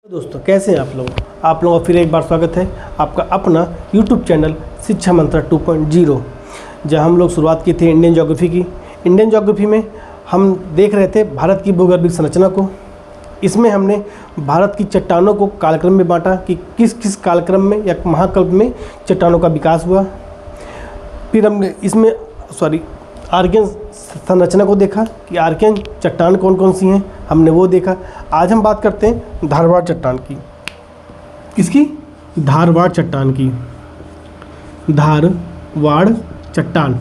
दोस्तों कैसे हैं आप लोगों का फिर एक बार स्वागत है आपका अपना YouTube चैनल शिक्षा मंत्रा 2.0, जहां हम लोग शुरुआत की थी इंडियन ज्योग्राफी की। इंडियन ज्योग्राफी में हम देख रहे थे भारत की भूगर्भिक संरचना को। इसमें हमने भारत की चट्टानों को कालक्रम में बांटा कि किस किस कालक्रम में या महाकल्प में चट्टानों का विकास हुआ। फिर हमने इसमें आर्कियन संरचना को देखा कि आर्कियन चट्टान कौन कौन सी हैं, हमने वो देखा। आज हम बात करते हैं धारवाड़ चट्टान की। किसकी? धारवाड़ चट्टान की। धारवाड़ चट्टान।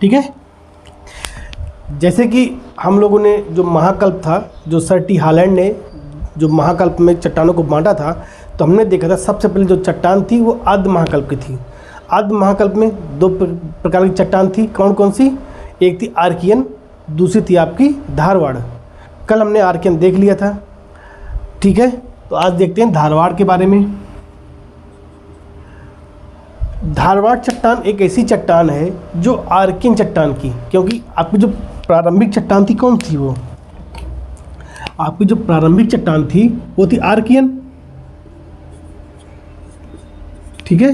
ठीक है। जैसे कि हम लोगों ने जो महाकल्प था, जो सर टी हॉलैंड ने जो महाकल्प में चट्टानों को बांटा था, तो हमने देखा था सबसे पहले जो चट्टान थी वो आद्य महाकल्प की थी। आद्य महाकल्प में दो प्रकार की चट्टान थी। कौन कौन सी? एक थी आर्कियन, दूसरी थी आपकी धारवाड़। कल हमने आर्कियन देख लिया था। ठीक है, तो आज देखते हैं धारवाड़ के बारे में। धारवाड़ चट्टान एक ऐसी चट्टान है जो आर्कियन चट्टान की, क्योंकि आपकी जो प्रारंभिक चट्टान थी कौन थी? वो आपकी जो प्रारंभिक चट्टान थी वो थी आर्कियन। ठीक है,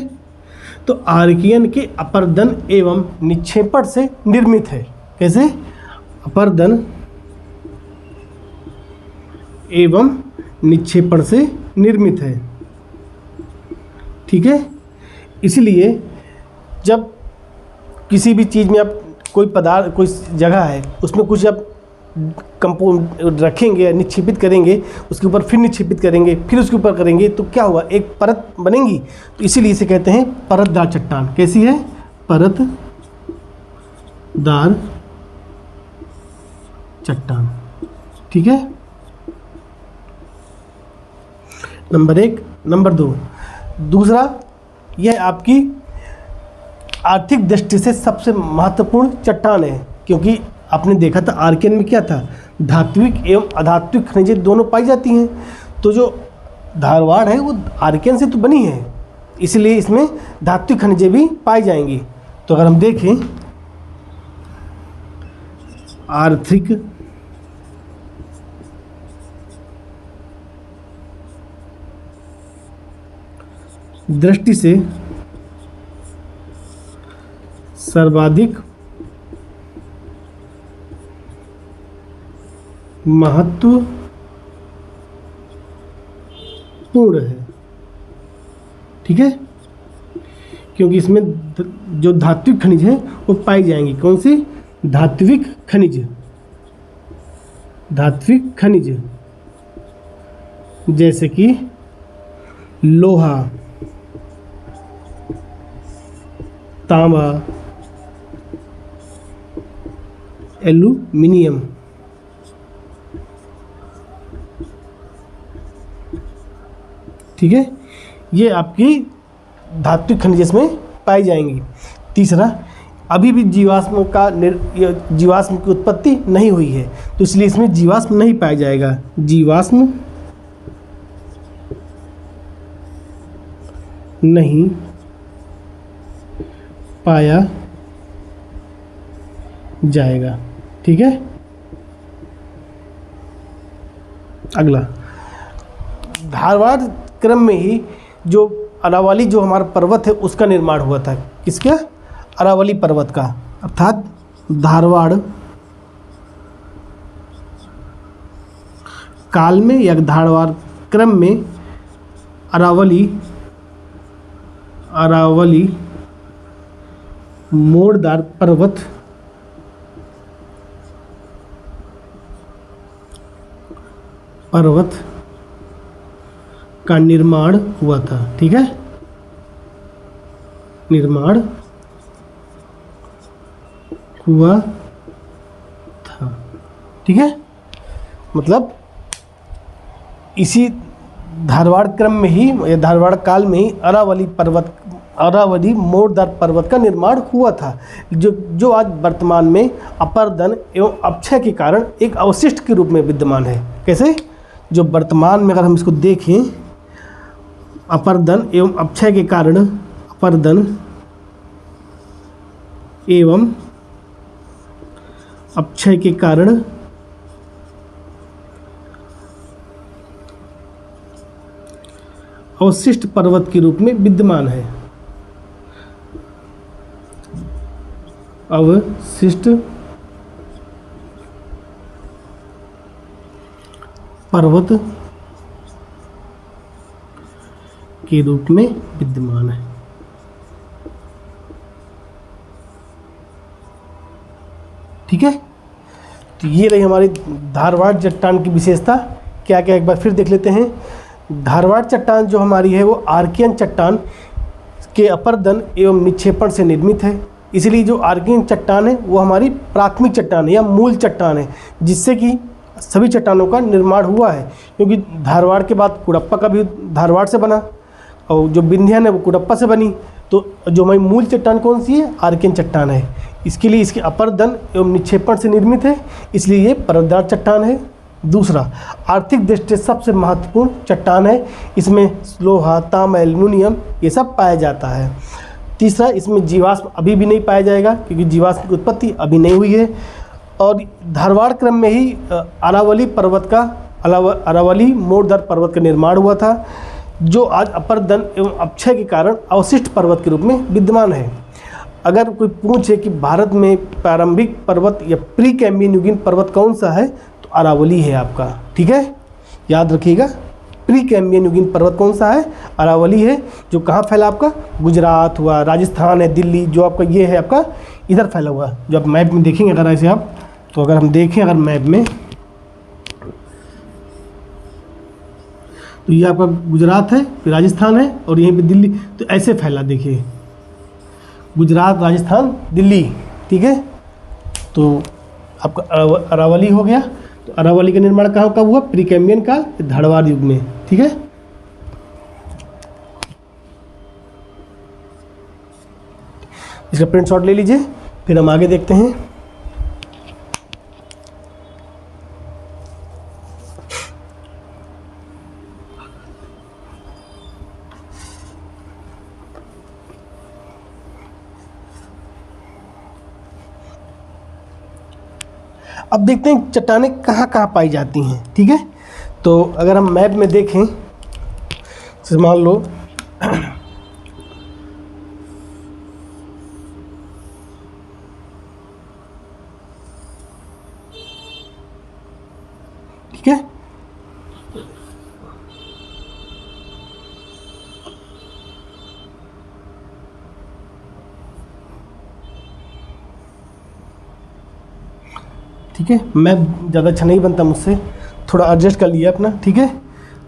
तो आर्कियन के अपर्दन एवं निक्षेपण से निर्मित है। कैसे? अपर्दन एवं निक्षेपण से निर्मित है। ठीक है, इसलिए जब किसी भी चीज़ में आप कोई पदार्थ, कोई जगह है, उसमें कुछ आप कंपाउंड रखेंगे, निक्षेपित करेंगे, उसके ऊपर फिर निक्षेपित करेंगे, फिर उसके ऊपर करेंगे, तो क्या हुआ? एक परत बनेगी। तो इसीलिए इसे कहते हैं परतदार चट्टान। कैसी है? परतदार चट्टान। ठीक है, नंबर एक। नंबर दो, दूसरा, यह आपकी आर्थिक दृष्टि से सबसे महत्वपूर्ण चट्टान है, क्योंकि आपने देखा था आर्कियन में क्या था? धात्विक एवं अधात्विक खनिजें दोनों पाई जाती हैं। तो जो धारवाड़ है वो आर्कियन से तो बनी है, इसलिए इसमें धात्विक खनिजें भी पाई जाएंगी। तो अगर हम देखें आर्थिक दृष्टि से सर्वाधिक महत्वपूर्ण है। ठीक है, क्योंकि इसमें जो धात्विक खनिज है वो पाई जाएंगी। कौन सी? धात्विक खनिज। धात्विक खनिज जैसे कि लोहा, तांबा, एल्यूमिनियम। ठीक है, ये आपकी धात्विक खनिज इसमें पाई जाएंगी। तीसरा, अभी भी जीवाश्म की उत्पत्ति नहीं हुई है, तो इसलिए इसमें जीवाश्म नहीं पाया जाएगा। जीवाश्म नहीं पाया जाएगा। ठीक है, अगला, धारवाड़ क्रम में ही जो अरावली जो हमारा पर्वत है उसका निर्माण हुआ था। किसका? अरावली पर्वत का। अर्थात धारवाड़ काल में या धारवाड़ क्रम में अरावली मोड़दार पर्वत का निर्माण हुआ था। ठीक है, निर्माण हुआ था। ठीक है, मतलब इसी धारवाड़ क्रम में ही या धारवाड़ काल में ही अरावली मोड़दार पर्वत का निर्माण हुआ था, जो आज वर्तमान में अपर्दन एवं अपक्षय के कारण एक अवशिष्ट के रूप में विद्यमान है। कैसे? जो वर्तमान में अगर हम इसको देखें, अपर्दन एवं अपक्षय के कारण, अपर्दन एवं अपक्षय के कारण अवशिष्ट पर्वत के रूप में विद्यमान है। अवशिष्ट पर्वत के रूप में विद्यमान है। ठीक है, तो ये रही हमारी धारवाड़ चट्टान की विशेषता। क्या क्या एक बार फिर देख लेते हैं। धारवाड़ चट्टान जो हमारी है वो आर्कियन चट्टान के अपरदन एवं निक्षेपण से निर्मित है। इसलिए जो आर्कियन चट्टान है वो हमारी प्राथमिक चट्टान है या मूल चट्टान है, जिससे कि सभी चट्टानों का निर्माण हुआ है। क्योंकि धारवाड़ के बाद कुडप्पा का भी धारवाड़ से बना और जो विंध्यन है वो कुडप्पा से बनी। तो जो हमारी मूल चट्टान कौन सी है? आर्कियन चट्टान है। इसके लिए इसके अपरदन एवं निक्षेपण से निर्मित है, इसलिए ये पर्वतदार चट्टान है। दूसरा, आर्थिक दृष्टि से सबसे महत्वपूर्ण चट्टान है। इसमें लोहा, तांबा, एल्युमिनियम ये सब पाया जाता है। तीसरा, इसमें जीवाश्म अभी भी नहीं पाया जाएगा क्योंकि जीवाश्म की उत्पत्ति अभी नहीं हुई है। और धारवाड़ क्रम में ही अरावली पर्वत का अरावली मोरधर पर्वत का निर्माण हुआ था, जो आज अपरदन एवं अपक्षय के कारण अवशिष्ट पर्वत के रूप में विद्यमान है। अगर कोई पूछे कि भारत में प्रारंभिक पर्वत या प्री कैम्बियन युगीन पर्वत कौन सा है, तो अरावली है आपका। ठीक है, याद रखिएगा, प्री कैम्बियन युगीन पर्वत कौन सा है? अरावली है। जो कहाँ फैला आपका? गुजरात हुआ, राजस्थान है, दिल्ली, जो आपका ये है आपका इधर फैला हुआ। जो आप मैप में देखेंगे अगर ऐसे आप, तो अगर हम देखें अगर मैप में, तो ये आपका गुजरात है, फिर राजस्थान है और यहीं पे दिल्ली। तो ऐसे फैला, देखिए गुजरात, राजस्थान, दिल्ली। ठीक है, तो आपका अरावली हो गया। तो अरावली का निर्माण कहाँ कब हुआ? प्री कैम्बियन का धारवाड़ युग में। ठीक है, इसका प्रिंट शॉट ले लीजिए, फिर हम आगे देखते हैं। अब देखते हैं चट्टानें कहाँ कहाँ पाई जाती हैं। ठीक है, तो अगर हम मैप में देखें, तो मान लो ठीक है, ठीक है, मैप ज़्यादा अच्छा नहीं बनता मुझसे, थोड़ा एडजस्ट कर लिया अपना। ठीक है,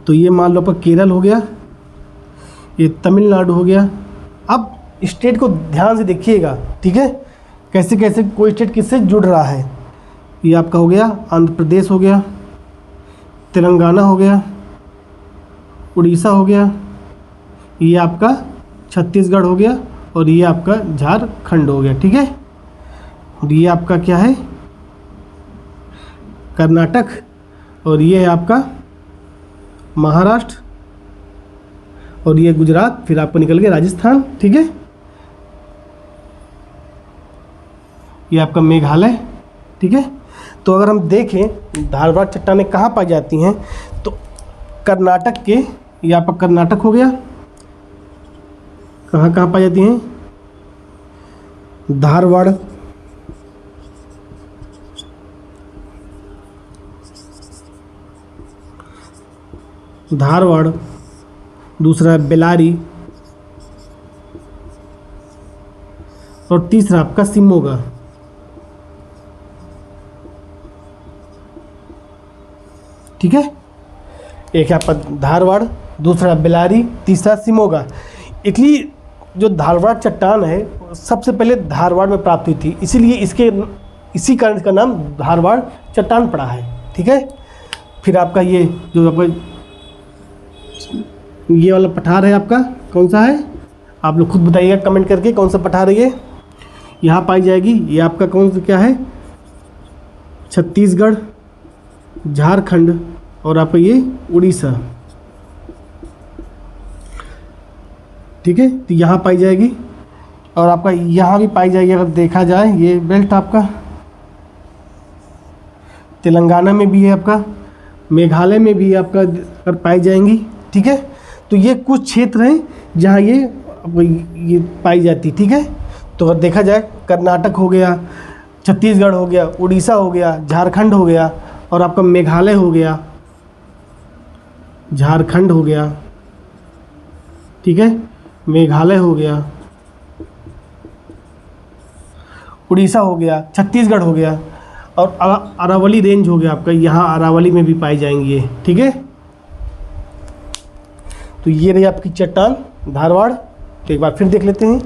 तो ये मान लो आपका केरल हो गया, ये तमिलनाडु हो गया। अब स्टेट को ध्यान से देखिएगा। ठीक है, कैसे कैसे कोई स्टेट किससे जुड़ रहा है। ये आपका हो गया आंध्र प्रदेश हो गया, तेलंगाना हो गया, उड़ीसा हो गया, ये आपका छत्तीसगढ़ हो गया और ये आपका झारखंड हो गया। ठीक है, और ये आपका क्या है? कर्नाटक, और ये है आपका महाराष्ट्र, और ये गुजरात, फिर आपको निकल गया राजस्थान। ठीक है, ये आपका मेघालय। ठीक है, तो अगर हम देखें धारवाड़ चट्टानें कहाँ पाई जाती हैं, तो कर्नाटक के, ये आपका कर्नाटक हो गया। कहाँ कहाँ पाई जाती हैं? धारवाड़, धारवाड़, दूसरा बेलारी, और तीसरा आपका शिमोगा। ठीक है, एक है आपका धारवाड़, दूसरा बेलारी, तीसरा शिमोगा। इसलिए जो धारवाड़ चट्टान है सबसे पहले धारवाड़ में प्राप्त हुई थी, इसीलिए इसी कारण इसका नाम धारवाड़ चट्टान पड़ा है। ठीक है, फिर आपका ये जो आपका ये वाला पठार है आपका कौन सा है? आप लोग खुद बताइएगा कमेंट करके कौन सा पठार है ये यहाँ पाई जाएगी। ये आपका कौन सा क्या है? छत्तीसगढ़, झारखंड और आपका ये उड़ीसा। ठीक है, तो यहाँ पाई जाएगी और आपका यहाँ भी पाई जाएगी। अगर देखा जाए ये बेल्ट आपका तेलंगाना में भी है आपका, मेघालय में भी आपका अगर पाई जाएंगी। ठीक है, तो ये कुछ क्षेत्र हैं जहाँ ये पाई जाती। ठीक है, तो अगर देखा जाए कर्नाटक हो गया, छत्तीसगढ़ हो गया, उड़ीसा हो गया, झारखंड हो गया और आपका मेघालय हो गया, झारखंड हो गया। ठीक है, मेघालय हो गया, उड़ीसा हो गया, छत्तीसगढ़ हो गया और अरावली रेंज हो गया आपका, यहाँ अरावली में भी पाई जाएंगी ये। ठीक है, तो ये रही आपकी चट्टान धारवाड़। तो एक बार फिर देख लेते हैं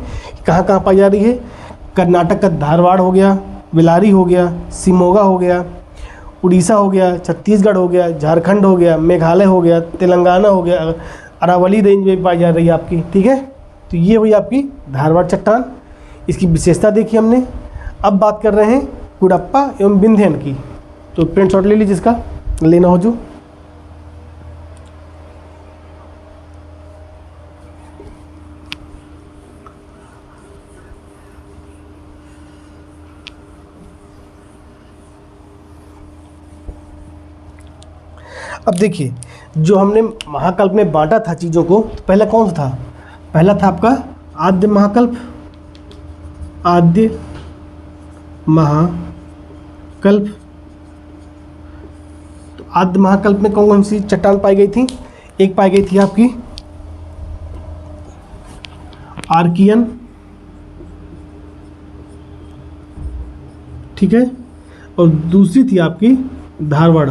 कहाँ कहाँ पाई जा रही है। कर्नाटक का धारवाड़ हो गया, बेल्लारी हो गया, शिमोगा हो गया, उड़ीसा हो गया, छत्तीसगढ़ हो गया, झारखंड हो गया, मेघालय हो गया, तेलंगाना हो गया, अरावली रेंज में पाई जा रही है आपकी। ठीक है, तो ये हुई आपकी धारवाड़ चट्टान, इसकी विशेषता देखी हमने। अब बात कर रहे हैं कुडप्पा एवं विंध्यन की। तो प्रिंट शॉट ले लीजिए, जिसका लेना हो जो। अब देखिए, जो हमने महाकल्प में बांटा था चीज़ों को, तो पहला कौन सा था? पहला था आपका आद्य महाकल्प। आद्य महाकल्प, तो आद्य महाकल्प में कौन कौन सी चट्टान पाई गई थी? एक पाई गई थी आपकी आर्कियन। ठीक है, और दूसरी थी आपकी धारवाड़।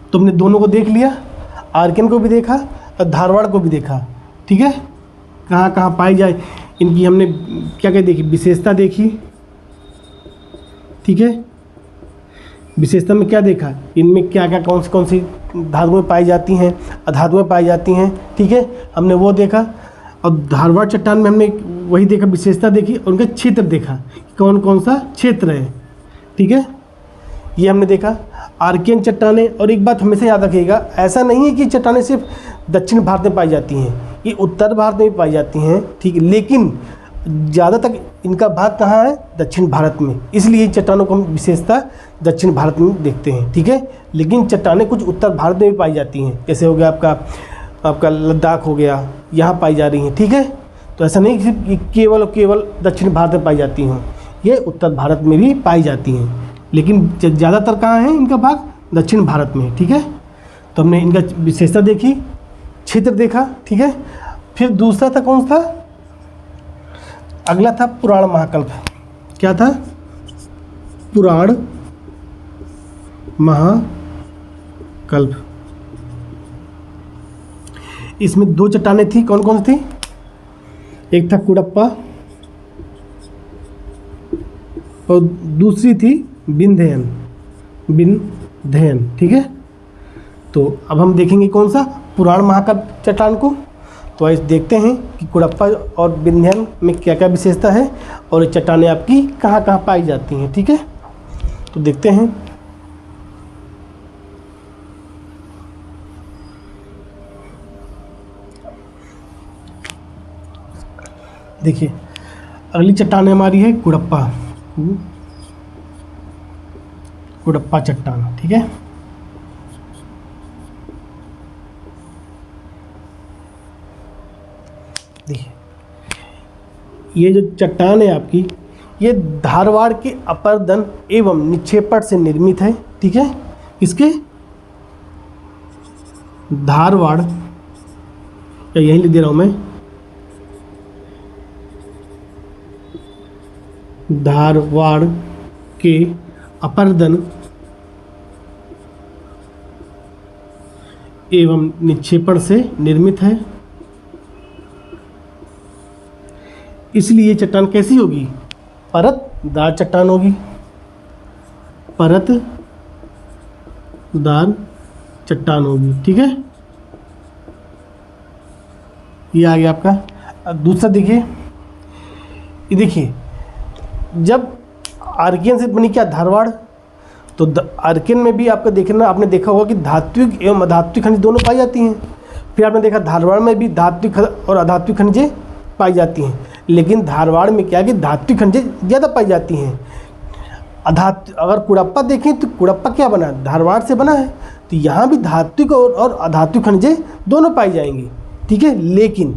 तो हमने दोनों को देख लिया, आर्कियन को भी देखा और धारवाड़ को भी देखा। ठीक है, कहाँ कहाँ पाई जाए, इनकी हमने क्या क्या देखी, विशेषता देखी। ठीक है, विशेषता में क्या देखा, इनमें क्या क्या कौन सी धातुएं पाई जाती हैं, अधातुएं पाई जाती हैं। ठीक है, हमने वो देखा। और धारवाड़ चट्टान में हमने वही देखा, विशेषता देखी और उनका क्षेत्र देखा, कौन कौन सा क्षेत्र है। ठीक है, ये हमने देखा। आर्कियन चट्टानें, और एक बात हमेशा याद रखिएगा, ऐसा नहीं है कि चट्टानें सिर्फ दक्षिण भारत में पाई जाती हैं, ये उत्तर भारत में भी पाई जाती हैं। ठीक है, लेकिन ज़्यादातर इनका भाग कहाँ है? दक्षिण भारत में, इसलिए चट्टानों को हम विशेषता दक्षिण भारत में देखते हैं। ठीक है, लेकिन चट्टानें कुछ उत्तर भारत में भी पाई जाती हैं, जैसे हो गया आपका लद्दाख हो गया, यहाँ पाई जा रही हैं। ठीक है, तो ऐसा नहीं कि केवल और केवल दक्षिण भारत में पाई जाती हों, ये उत्तर भारत में भी पाई जाती हैं, लेकिन ज़्यादातर कहाँ है इनका भाग? दक्षिण भारत में। ठीक है, तो हमने इनका विशेषता देखी, क्षेत्र देखा। ठीक है, फिर दूसरा था कौन सा? अगला था पुराण महाकल्प। क्या था? पुराण महाकल्प। इसमें दो चट्टानें थी, कौन कौन सी थी? एक था कुडप्पा और दूसरी थी विंध्यन। ठीक है, तो अब हम देखेंगे कौन सा? पुराण महाकल्प चट्टान को। तो आइए देखते हैं कि कुडप्पा और विंध्यन में क्या क्या विशेषता है और ये चट्टानें आपकी कहाँ कहाँ पाई जाती हैं। ठीक है, तो देखते हैं। देखिए, अगली चट्टान हमारी है कुडप्पा। कुडप्पा चट्टान। ठीक है, देखिए ये जो चट्टान है आपकी, ये धारवाड़ के अपरदन एवं निक्षेपण से निर्मित है। ठीक है, किसके? धारवाड़, या यही लिख दे रहा हूं मैं, धारवाड़ के अपरदन एवं निक्षेपण से निर्मित है। इसलिए ये चट्टान कैसी होगी? परतदार चट्टान होगी। परतदार चट्टान होगी। ठीक है, ये आ गया आपका। दूसरा देखिए, ये देखिए, जब आर्कियन से बनी क्या धारवाड़, तो आर्कियन में भी आपका देखना, आपने देखा होगा कि धात्विक एवं अधात्विक खनिज दोनों पाई जाती हैं। फिर आपने देखा धारवाड़ में भी धात्विक और अधात्विक खनिजें पाई जाती हैं, लेकिन धारवाड़ में क्या है कि धात्विक खनिजें ज़्यादा पाई जाती हैं। अधातु, अगर कुड़प्पा देखें तो कुड़प्पा क्या बना है, धारवाड़ से बना है। तो यहाँ भी धात्विक और अधातु खनिजें दोनों पाई जाएंगी, ठीक है। लेकिन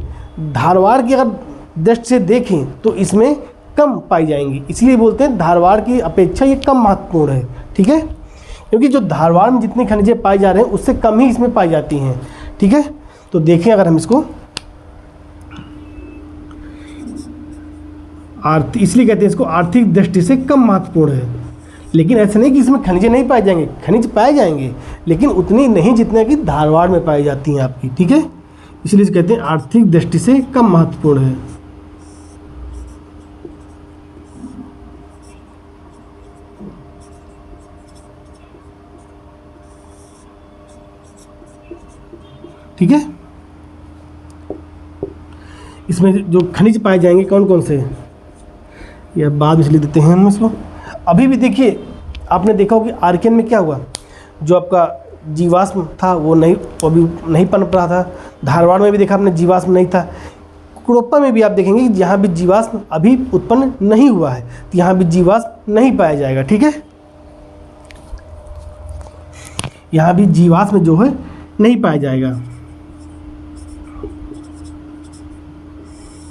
धारवाड़ की अगर दृष्टि से देखें तो इसमें कम पाई जाएंगी, इसलिए बोलते हैं धारवाड़ की अपेक्षा ये कम महत्वपूर्ण है, ठीक है। क्योंकि जो धारवाड़ में जितनी खनिजें पाई जा रहे हैं उससे कम ही इसमें पाई जाती हैं, ठीक है। तो देखें अगर हम इसको इसलिए कहते हैं इसको आर्थिक दृष्टि से कम महत्वपूर्ण है। लेकिन ऐसा नहीं कि इसमें खनिजें नहीं पाए जाएंगे, खनिज पाए जाएंगे, लेकिन उतनी नहीं जितने कि धारवाड़ में पाई जाती हैं आपकी, ठीक है। इसलिए इसे कहते हैं आर्थिक दृष्टि से कम महत्वपूर्ण है। ठीक है। इसमें जो खनिज पाए जाएंगे कौन कौन से, या बाद में लिख देते हैं हम इसको। अभी भी देखिए, आपने देखा होगा कि आर्कियन में क्या हुआ, जो आपका जीवाश्म था वो अभी नहीं पनप रहा था। धारवाड़ में भी देखा आपने जीवाश्म नहीं था। कुड़प्पा में भी आप देखेंगे कि यहाँ भी जीवाश्म अभी उत्पन्न नहीं हुआ है, तो यहाँ भी जीवाश्म नहीं पाया जाएगा, ठीक है। यहाँ भी जीवाश्म जो है नहीं पाया जाएगा,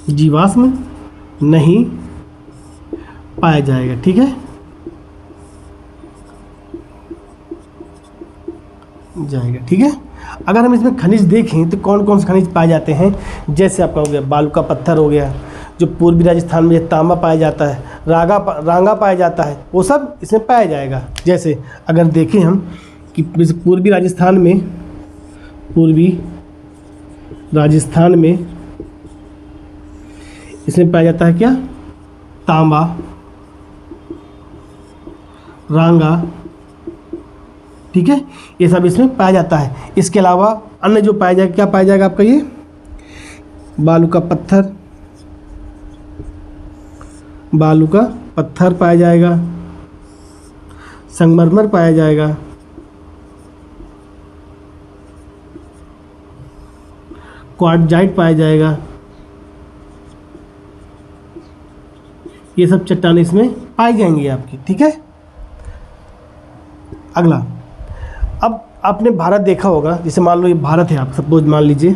जीवाश्म नहीं पाया जाएगा, ठीक है। जाएगा, ठीक है। अगर हम इसमें खनिज देखें तो कौन कौन से खनिज पाए जाते हैं, जैसे आपका हो गया बालू का पत्थर हो गया, जो पूर्वी राजस्थान में तांबा पाया जाता है, रांगा पाया जाता है, वो सब इसमें पाया जाएगा। जैसे अगर देखें हम कि पूर्वी राजस्थान में इसमें पाया जाता है क्या, तांबा, रांगा, ठीक है, ये सब इसमें पाया जाता है। इसके अलावा अन्य जो पाया जाएगा, क्या पाया जाएगा आपका, ये बालू का पत्थर पाया जाएगा, संगमरमर पाया जाएगा, क्वार्टजाइट पाया जाएगा। ये सब चट्टानें इसमें पाई जाएंगी आपकी, ठीक है। अगला, अब आपने भारत देखा होगा, जैसे मान लो ये भारत है, आप सपोज मान लीजिए,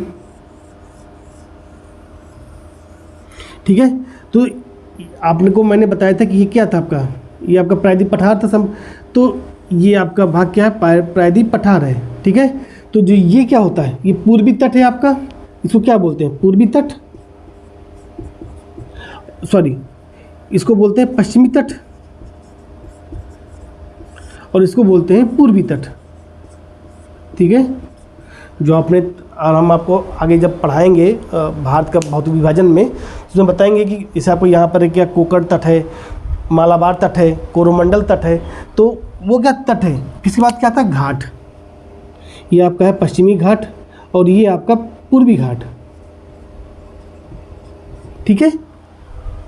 ठीक है। तो आपने को मैंने बताया था कि ये क्या था आपका, ये आपका प्रायद्वीप पठार था तो ये आपका भाग क्या है, प्रायद्वीप पठार है, ठीक है। तो जो ये क्या होता है, ये पूर्वी तट है आपका, इसको क्या बोलते हैं, पूर्वी तट, सॉरी इसको बोलते हैं पश्चिमी तट, और इसको बोलते हैं पूर्वी तट, ठीक है। जो आपने, और हम आपको आगे जब पढ़ाएंगे भारत का भौतिक विभाजन में, उसमें बताएंगे कि जैसे आपको यहाँ पर क्या कोकण तट है, मालाबार तट है, कोरोमंडल तट है, तो वो क्या तट है, किसके बाद क्या था, घाट। ये आपका है पश्चिमी घाट और ये आपका पूर्वी घाट, ठीक है।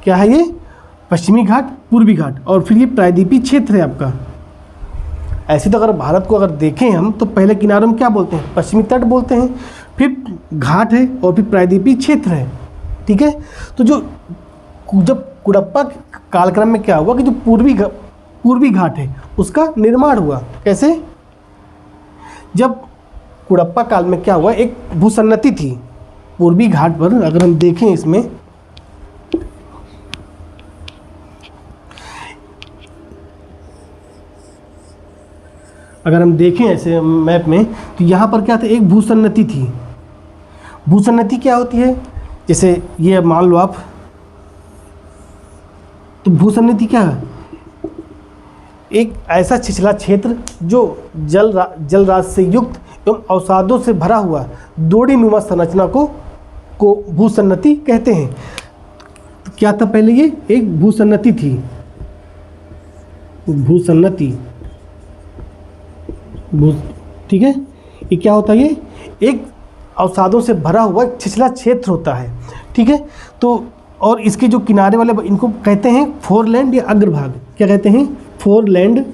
क्या है ये, पश्चिमी घाट, पूर्वी घाट, और फिर ये प्रायद्वीपीय क्षेत्र है आपका। ऐसे तो अगर भारत को अगर देखें हम तो पहले किनारों में क्या बोलते हैं, पश्चिमी तट बोलते हैं, फिर घाट है और फिर प्रायद्वीपीय क्षेत्र है, ठीक है। तो जब कुड़प्पा कालक्रम में क्या हुआ कि जो पूर्वी घाट है उसका निर्माण हुआ, कैसे, जब कुड़प्पा काल में क्या हुआ, एक भूसन्नति थी पूर्वी घाट पर। अगर हम देखें इसमें, अगर हम देखें ऐसे मैप में, तो यहाँ पर क्या था, एक भूसन्नति थी। भूसन्नति क्या होती है, जैसे ये मान लो आप, तो भूसन्नति क्या है, एक ऐसा छिछला क्षेत्र जो जलराशि से युक्त एवं अवसादों से भरा हुआ दोड़ी नुमा संरचना को भूसन्नति कहते हैं। तो क्या था पहले, ये एक भूसन्नति थी, भूसन्नति, ठीक है। ये क्या होता है, ये एक अवसादों से भरा हुआ छिछला क्षेत्र होता है, ठीक है। तो और इसके जो किनारे वाले, इनको कहते हैं फोरलैंड या अग्रभाग। क्या कहते हैं, फोरलैंड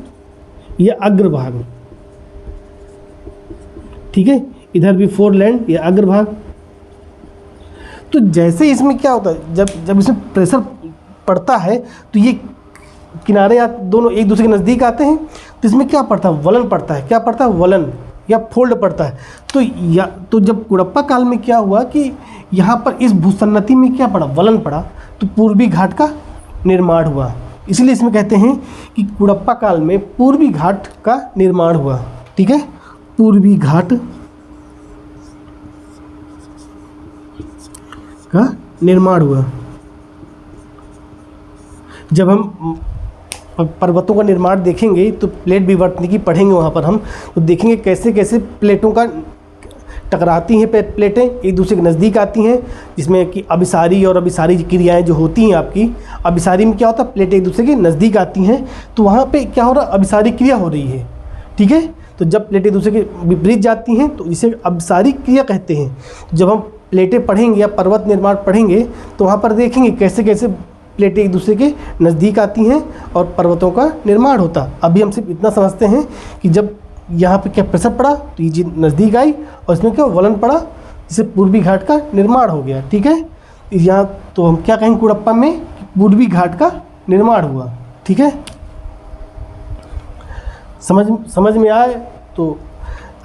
या अग्रभाग, ठीक है। इधर भी फोरलैंड या अग्रभाग। तो जैसे इसमें क्या होता है, जब इसमें प्रेशर पड़ता है तो ये किनारे दोनों एक दूसरे के नज़दीक आते हैं तो इसमें क्या पड़ता है, वलन पड़ता है। क्या पड़ता है, वलन या फोल्ड पड़ता है। तो जब कुड़प्पा काल में क्या हुआ कि यहाँ पर इस भूसन्नति में क्या पड़ा, वलन पड़ा, तो पूर्वी घाट का निर्माण हुआ। इसलिए इसमें कहते हैं कि कुड़प्पा काल में पूर्वी घाट का निर्माण हुआ। ठीक है, पूर्वी घाट का निर्माण हुआ। जब हम पर्वतों का निर्माण देखेंगे तो प्लेट विवर्तनिकी पढ़ेंगे, वहाँ पर हम तो देखेंगे कैसे कैसे प्लेटों का टकराती हैं, प्लेटें एक दूसरे के नज़दीक आती हैं, जिसमें कि अभिसारी और अभिसारी क्रियाएं जो होती हैं आपकी। अभिसारी में क्या होता है, प्लेटें एक दूसरे के नज़दीक आती हैं तो वहाँ पे क्या हो रहा है, अभिसारी क्रिया हो रही है। ठीक है, तो जब प्लेटें एक दूसरे के विपरीत जाती हैं तो इसे अभिसारी क्रिया कहते हैं। जब हम प्लेटें पढ़ेंगे या पर्वत निर्माण पढ़ेंगे तो वहाँ पर देखेंगे कैसे कैसे प्लेटें एक दूसरे के नज़दीक आती हैं और पर्वतों का निर्माण होता। अभी हम सिर्फ इतना समझते हैं कि जब यहाँ पे क्या प्रेशर पड़ा तो ये चीज़ नज़दीक आई और इसमें क्या वलन पड़ा, जिससे पूर्वी घाट का निर्माण हो गया। ठीक है, यहाँ तो हम क्या कहेंगे, कुड़प्पा में पूर्वी घाट का निर्माण हुआ। ठीक है, समझ में आए तो,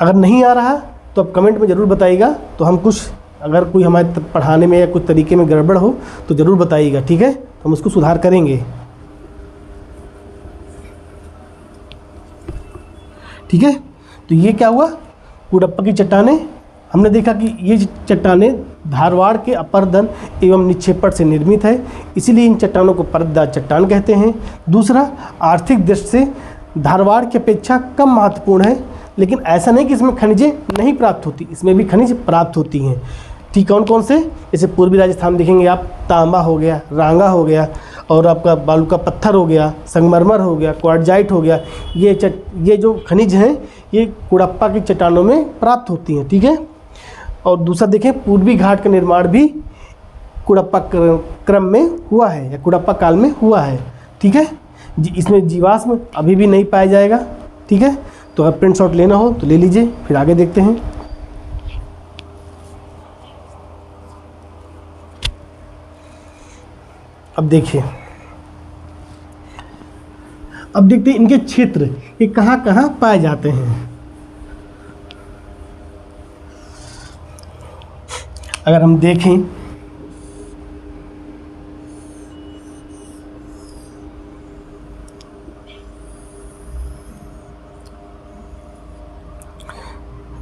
अगर नहीं आ रहा तो आप कमेंट में ज़रूर बताइएगा। तो हम कुछ, अगर कोई हमारे पढ़ाने में या कुछ तरीके में गड़बड़ हो तो ज़रूर बताइएगा। ठीक है, तो हम उसको सुधार करेंगे। ठीक है, तो ये क्या हुआ, कुड़प्पा की चट्टानें। हमने देखा कि ये चट्टानें धारवाड़ के अपरदन एवं निक्षेपण से निर्मित है, इसीलिए इन चट्टानों को परतदार चट्टान कहते हैं। दूसरा, आर्थिक दृष्टि से धारवाड़ की अपेक्षा कम महत्वपूर्ण है, लेकिन ऐसा नहीं कि इसमें खनिजें नहीं प्राप्त होती, इसमें भी खनिज प्राप्त होती हैं। ठीक, कौन कौन से, जैसे पूर्वी राजस्थान देखेंगे आप, तांबा हो गया, रांगा हो गया, और आपका बालू का पत्थर हो गया, संगमरमर हो गया, क्वार्टजाइट हो गया। ये जो खनिज हैं ये कुड़प्पा की चट्टानों में प्राप्त होती हैं। ठीक है, और दूसरा देखें, पूर्वी घाट का निर्माण भी कुड़प्पा क्रम में हुआ है या कुड़प्पा काल में हुआ है। ठीक है, इसमें जीवाश्म अभी भी नहीं पाया जाएगा। ठीक है, तो अगर प्रिंट शॉट लेना हो तो ले लीजिए, फिर आगे देखते हैं। अब देखिए, अब देखते हैं इनके क्षेत्र ये कहाँ कहाँ पाए जाते हैं। अगर हम देखें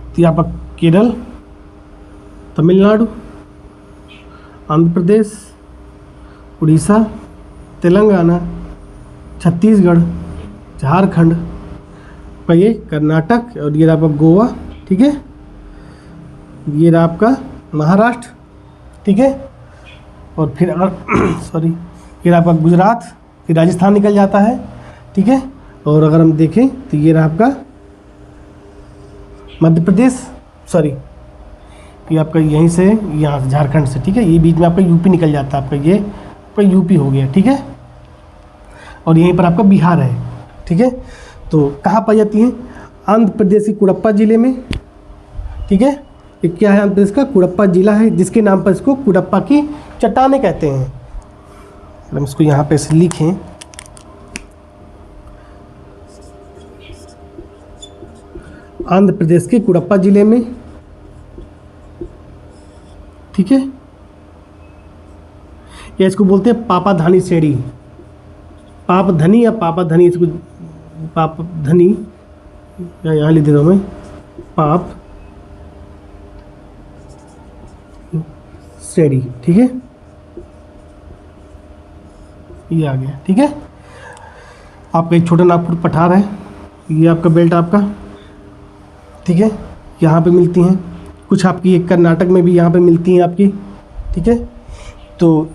तो यहाँ पर केरल, तमिलनाडु, आंध्र प्रदेश, उड़ीसा, तेलंगाना, छत्तीसगढ़, झारखंड, का ये कर्नाटक, और ये आपका गोवा। ठीक है, ये रहा आपका महाराष्ट्र। ठीक है, और फिर अगर सॉरी, ये आपका गुजरात, फिर राजस्थान निकल जाता है। ठीक है, और अगर हम देखें तो ये रहा आपका मध्य प्रदेश, सॉरी ये आपका यहीं से, यहाँ से झारखंड से। ठीक है, ये बीच में आपका यूपी निकल जाता है, आपका ये आपका यूपी हो गया। ठीक है, और यहीं पर आपका बिहार है। ठीक है, तो कहाँ पाई जाती हैं, आंध्र प्रदेश की कुड़प्पा ज़िले में। ठीक है, ये क्या है, आंध्र प्रदेश का कुड़प्पा जिला है, जिसके नाम पर इसको कुड़प्पा की चट्टानें कहते हैं। हम इसको यहाँ पे से लिखें, आंध्र प्रदेश के कुड़प्पा जिले में। ठीक है, या इसको बोलते हैं पापाधानी श्रेणी, पापधनी या पापाधनी, इसको पापधनी या यहाँ लिख देता हूँ मैं, पाप श्रेणी। ठीक है, ये आ गया। ठीक है, आपका एक छोटा नागपुर पठार है, ये आपका बेल्ट आपका। ठीक है, यहाँ पे मिलती हैं कुछ, आपकी एक कर्नाटक में भी यहाँ पे मिलती हैं आपकी। ठीक है, तो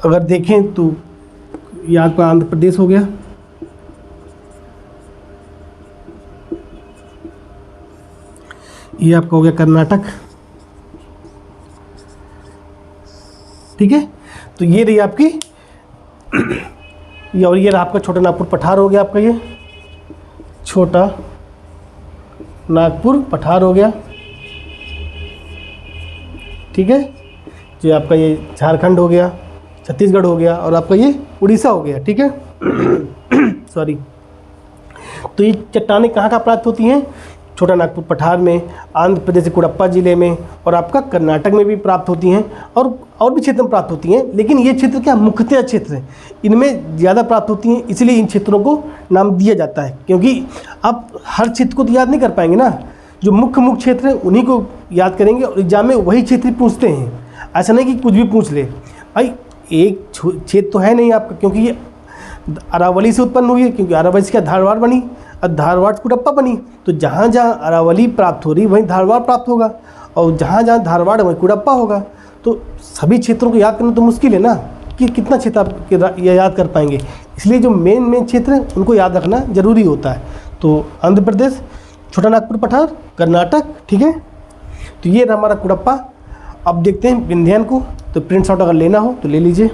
अगर देखें तो ये आपका आंध्र प्रदेश हो गया। ये आपका हो गया कर्नाटक। ठीक है, तो ये रही आपकी ये, और ये रहा आपका छोटा नागपुर पठार हो गया, आपका ये छोटा नागपुर पठार हो गया। ठीक है, जो आपका ये झारखंड हो गया, छत्तीसगढ़ हो गया, और आपका ये उड़ीसा हो गया, ठीक है। सॉरी। तो ये चट्टानें कहाँ कहाँ प्राप्त होती हैं? छोटा नागपुर पठार में, आंध्र प्रदेश के कुडप्पा ज़िले में, और आपका कर्नाटक में भी प्राप्त होती हैं, और भी क्षेत्र में प्राप्त होती हैं। लेकिन ये क्षेत्र क्या मुख्यतः क्षेत्र हैं, इनमें ज़्यादा प्राप्त होती हैं, इसलिए इन क्षेत्रों को नाम दिया जाता है। क्योंकि आप हर क्षेत्र को तो याद नहीं कर पाएंगे ना, जो मुख्य क्षेत्र हैं उन्हीं को याद करेंगे, और एग्जाम में वही क्षेत्र पूछते हैं। ऐसा नहीं कि कुछ भी पूछ ले। भाई एक क्षेत्र तो है नहीं आपका, क्योंकि ये अरावली से उत्पन्न हुई है, क्योंकि अरावली से क्या धारवाड़ बनी, और धारवाड़ से कुडप्पा बनी। तो जहाँ जहाँ अरावली प्राप्त हो रही वहीं धारवाड़ प्राप्त होगा, और जहाँ जहाँ धारवाड़ वहीं कुडप्पा होगा। तो सभी क्षेत्रों को याद करना तो मुश्किल है ना, कि कितना क्षेत्र आप याद कर पाएंगे। इसलिए जो मेन क्षेत्र हैं उनको याद रखना ज़रूरी होता है। तो आंध्र प्रदेश, छोटा नागपुर पठार, कर्नाटक, ठीक है। तो ये रहा हमारा कुडप्पा। अब देखते हैं विंध्यान को। तो प्रिंट आउट अगर लेना हो तो ले लीजिए।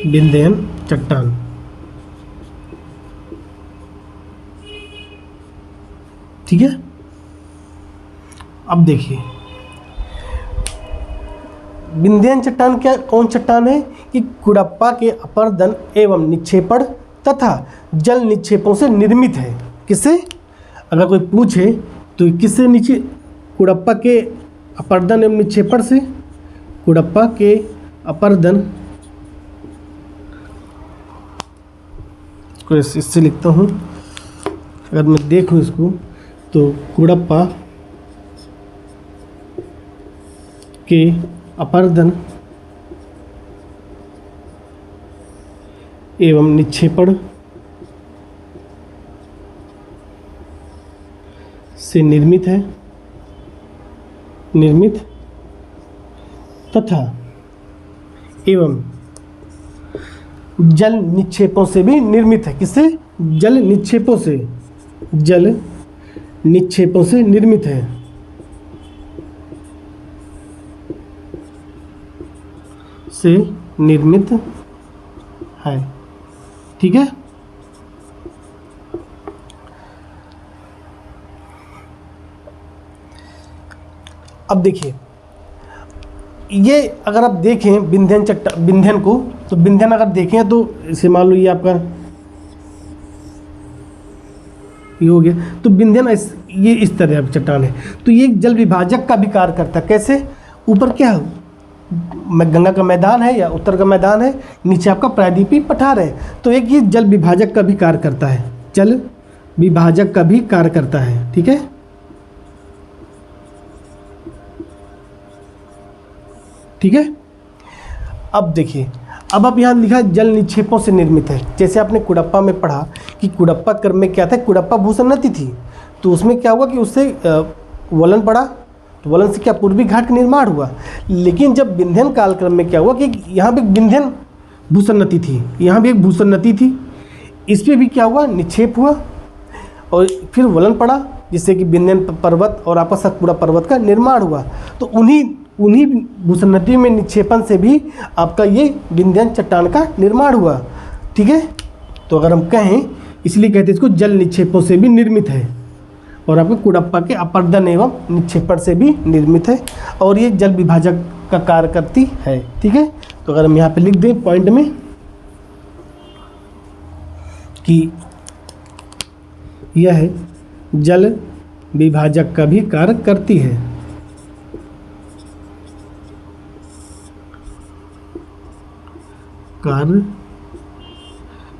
विंध्यन चट्टान, ठीक है। अब देखिए विंध्यन चट्टान क्या, कौन चट्टान है? कि कुडप्पा के अपर्दन एवं निक्षेपण तथा जल निक्षेपों से निर्मित है। किससे? अगर कोई पूछे तो किससे नीचे? कुडप्पा के अपर्दन एवं निक्षेपण से। कुडप्पा के अपर्दन, इसको इससे लिखता हूँ, अगर मैं देखूँ इसको तो कुडप्पा के अपर्दन एवं निक्षेपण से निर्मित है, निर्मित तथा एवं जल निक्षेपों से भी निर्मित है। किससे? जल निक्षेपों से, जल निक्षेपों से निर्मित है। से निर्मित है, ठीक है। अब देखिए ये अगर आप देखें विंध्यन को, तो विंध्यन अगर देखें तो इसे मान लो ये आपका ये हो गया। तो विंध्यन ये इस तरह की चट्टान है। तो ये जल विभाजक का भी कार्य करता है। कैसे? ऊपर क्या है, गंगा का मैदान है या उत्तर का मैदान है, नीचे आपका प्रायद्वीपीय पठार है। तो एक ये जल विभाजक का भी कार्य करता है, जल विभाजक का भी कार्य करता है, ठीक है। ठीक है। अब देखिए, अब आप यहाँ लिखा है जल निक्षेपों से निर्मित है। जैसे आपने कुडप्पा में पढ़ा कि कुडप्पा क्रम में क्या था, कुडप्पा भूषण नदी थी। तो उसमें क्या हुआ कि उससे वलन पड़ा, तो वलन से क्या पूर्वी घाट का निर्माण हुआ। लेकिन जब विंध्यन कालक्रम में क्या हुआ कि यहाँ पे विंध्यन भूषण नदी थी, यहाँ भी एक भूषण नदी थी, इस पर भी क्या हुआ, निक्षेप हुआ और फिर वलन पड़ा, जिससे कि विंध्यन पर्वत और आपका सतपुड़ा पर्वत का निर्माण हुआ। तो उन्हीं भूषण नदी में निक्षेपण से भी आपका ये विंध्यन चट्टान का निर्माण हुआ, ठीक है। तो अगर हम कहें, इसलिए कहते हैं इसको जल निक्षेपों से भी निर्मित है, और आपको कुडप्पा के अपर्दन एवं निक्षेपण से भी निर्मित है, और ये जल विभाजक का कार्य करती है, ठीक है। तो अगर हम यहाँ पे लिख दें पॉइंट में कि यह जल विभाजक का भी कार्य करती है, कार्य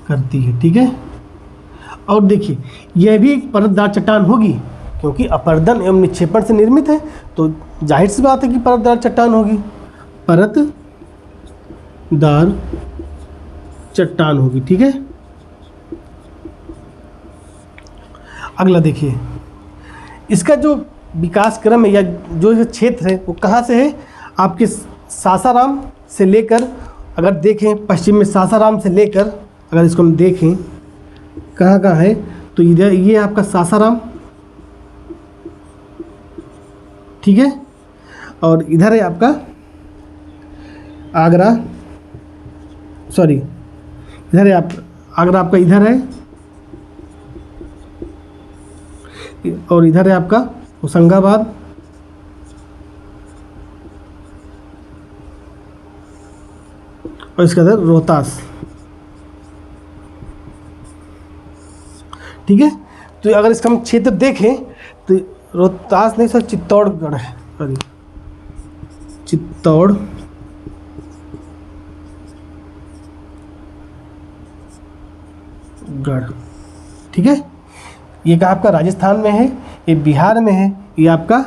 करती है, ठीक है। और देखिए यह भी एक परतदार चट्टान होगी, क्योंकि अपर्दन एवं निक्षेपण से निर्मित है, तो जाहिर सी बात है कि परतदार चट्टान होगी, परतदार चट्टान होगी, ठीक है। अगला देखिए, इसका जो विकास क्रम है या जो क्षेत्र है वो कहाँ से है, आपके सासाराम से लेकर, अगर देखें पश्चिम में सासाराम से लेकर, अगर इसको हम देखें कहाँ कहाँ है, तो इधर ये आपका सासाराम, ठीक है, और इधर है आपका आगरा, सॉरी इधर है आप आगरा आपका इधर है, और इधर है आपका होशंगाबाद, और इसके अंदर रोहतास, ठीक है। तो अगर इसका हम क्षेत्र देखें तो रोहतास नहीं सर, चित्तौड़गढ़ है, सॉरी चित्तौड़गढ़, ठीक है। ये कहाँ आपका राजस्थान में है, ये बिहार में है, ये आपका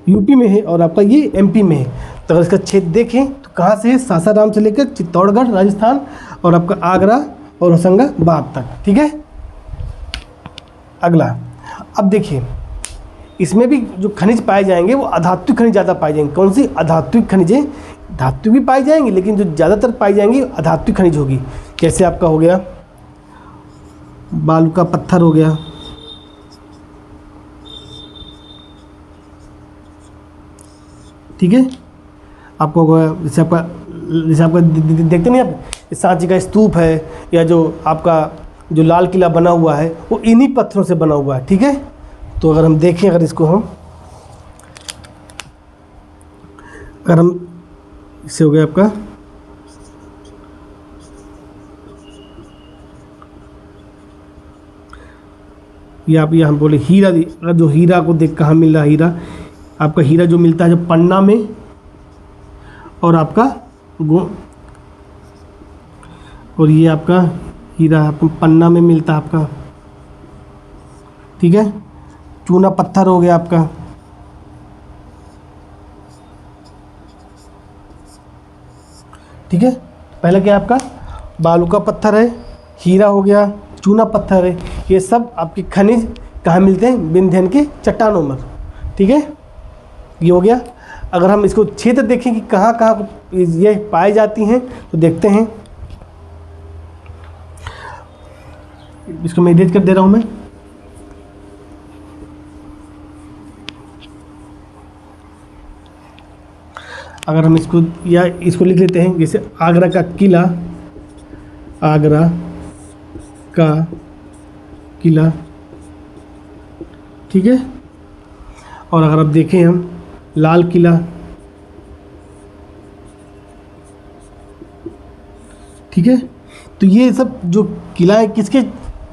यूपी में है, और आपका ये एमपी में है। तो अगर इसका क्षेत्र देखें तो कहाँ से है, सासाराम से लेकर चित्तौड़गढ़ राजस्थान, और आपका आगरा और होशंगाबाद तक, ठीक है। अगला, अब देखिए इसमें भी जो खनिज पाए जाएंगे वो अधात्विक खनिज ज़्यादा पाए जाएंगे। कौन सी अधात्विक खनिजें, धातु भी पाई जाएंगी लेकिन जो ज़्यादातर पाई जाएंगी अधात्विक खनिज होगी। जैसे आपका हो गया बालू का पत्थर हो गया, ठीक है, आपको जैसे आपका देखते नहीं आप, सांची का स्तूप है, या जो आपका जो लाल किला बना हुआ है वो इन्हीं पत्थरों से बना हुआ है, ठीक है। तो अगर हम देखें, अगर हम इससे हो गया आपका ये आप, ये हम बोले हीरा, अगर जो हीरा को देख कहाँ मिल रहा है, हीरा आपका हीरा जो मिलता है जो पन्ना में, और आपका और ये आपका हीरा आपको पन्ना में मिलता है आपका, ठीक है। चूना पत्थर हो गया आपका, ठीक है। पहले क्या आपका बालू का पत्थर है, हीरा हो गया, चूना पत्थर है, ये सब आपके खनिज कहाँ मिलते हैं, विंध्यन के चट्टानों में, ठीक है। ये हो गया। अगर हम इसको क्षेत्र देखें कि कहाँ कहाँ ये पाई जाती हैं तो देखते हैं, इसको मैं एडिट कर दे रहा हूँ मैं, अगर हम इसको या इसको लिख लेते हैं, जैसे आगरा का किला, आगरा का किला, ठीक है। और अगर आप देखें हम लाल किला, ठीक है। तो ये सब जो किला है किसके,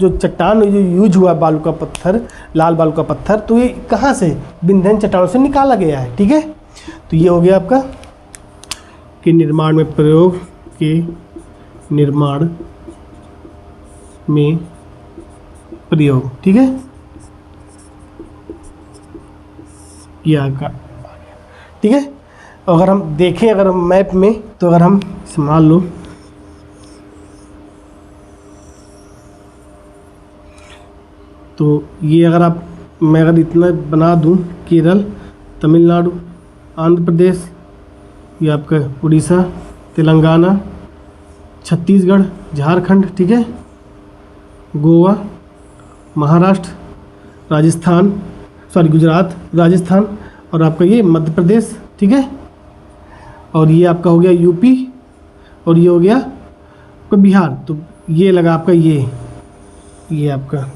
जो चट्टान जो यूज हुआ बालू का पत्थर, लाल बालू का पत्थर, तो ये कहाँ से, विंध्यन चट्टानों से निकाला गया है, ठीक है। तो ये हो गया आपका कि निर्माण में प्रयोग, के निर्माण में प्रयोग, ठीक है। ये आपका, ठीक है। अगर हम देखें, अगर हम मैप में, तो अगर हम मान लो तो ये अगर आप, मैं अगर इतना बना दूं, केरल, तमिलनाडु, आंध्र प्रदेश, ये आपका उड़ीसा, तेलंगाना, छत्तीसगढ़, झारखंड, ठीक है, गोवा, महाराष्ट्र, राजस्थान, सॉरी गुजरात, राजस्थान, और आपका ये मध्य प्रदेश, ठीक है, और ये आपका हो गया यूपी, और ये हो गया आपका बिहार। तो ये लगा आपका ये आपका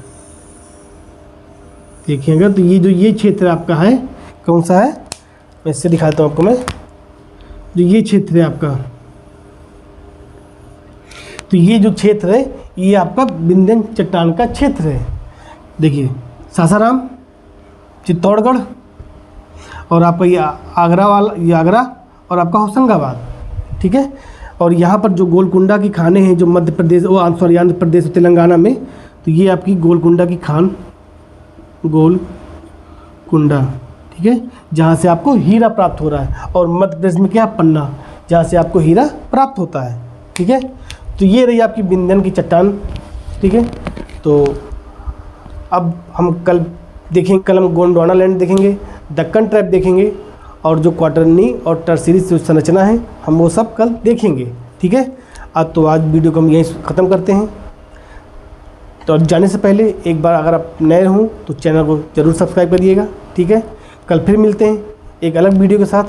देखिएगा, तो ये जो ये क्षेत्र आपका है, कौन सा है, मैं इससे दिखाता हूँ आपको, मैं जो ये क्षेत्र है आपका, तो ये जो क्षेत्र है ये आपका विंध्यन चट्टान का क्षेत्र है। देखिए सासाराम, चित्तौड़गढ़, और आपका ये आगरा वाला, ये आगरा, और आपका होशंगाबाद, ठीक है। और यहाँ पर जो गोलकुंडा की खानें हैं जो मध्य प्रदेश, वो सॉरी आंध्र प्रदेश और तेलंगाना में, तो ये आपकी गोलकुंडा की खान, गोलकुंडा, ठीक है, जहाँ से आपको हीरा प्राप्त हो रहा है। और मध्य प्रदेश में क्या, पन्ना, जहाँ से आपको हीरा प्राप्त होता है, ठीक है। तो ये रही आपकी विंध्यन की चट्टान, ठीक है। तो अब हम कल देखेंगे, कल हम गोंडवाना लैंड देखेंगे, दक्कन ट्रैप देखेंगे, और जो क्वार्टरनी और टर्सरी संरचना है हम वो सब कल देखेंगे, ठीक है। तो आज वीडियो को हम यहीं ख़त्म करते हैं। तो जाने से पहले एक बार अगर आप नए हों तो चैनल को ज़रूर सब्सक्राइब करिएगा, ठीक है। कल फिर मिलते हैं एक अलग वीडियो के साथ,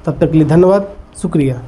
तब तक के लिए धन्यवाद, शुक्रिया।